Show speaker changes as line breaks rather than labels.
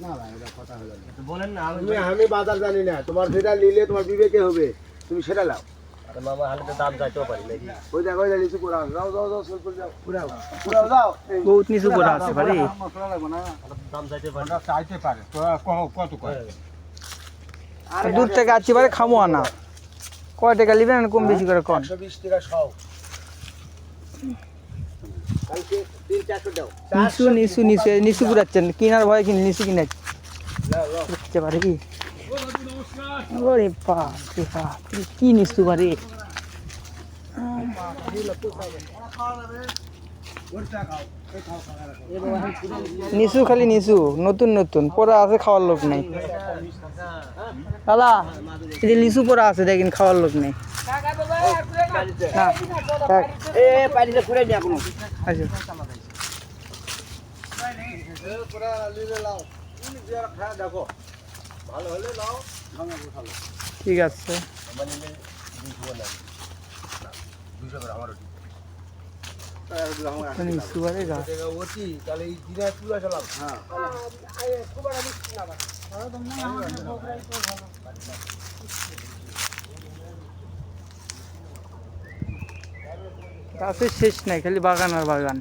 না ভাই এটা কথা হলো না।
বলেন না
আমি বাজার জানি না, তোমার যেটা নিলে তোমার বিবেকে হবে তুমি সেটা নাও।
আরে মামা হালে তো দাম যাইতেও পারি নাকি
ওই দেখো ওই নিচু পুরাও, যাও যাও যাও সল করে যাও, পুরাও পুরাও যাও।
বহুত নিচু করা আছে ভাই।
মশলা লাগবে না,
দাম যাইতে পারি
আমরা চাইতে পারে তো কত কয়।
দূর থেকে আসছি বারে খামো না। কয় টাকা নেবেন কম বেশি করে কোন?
120 টাকা সও। কালকে 3-400 দাও।
নিচু নিচু নিচু নিচু পুরাচ্ছেন, কিনার ভয় কিনে নিচু কিনা
যাও যাও।
বুঝতে পারে কি? ওরে বাপ রে বাপ, কি নিচু বারে। নিচু খালি নিচু, নতুন নতুন পড়া আছে, খাওয়ার লোক নাই। দাদা এই যে লিচু পড়া আছে দেখেন, খাওয়ার লোক নেই। না থাক।
এ পানিতে পুরে নি এখন।
আচ্ছা
পুরা লিলে লাও। তুমি যে খায় দেখো। ভালো হলে লাও, ভাঙা ভালো।
ঠিক আছে।
আমার নিলে 200 না
200 করে আমারও।
নিচু বারে গাছ।
ওটি তাহলে এই দিনে পুরো চালাম। হ্যাঁ
গাছের শেষ নাই, খালি বাগান আর বাগান।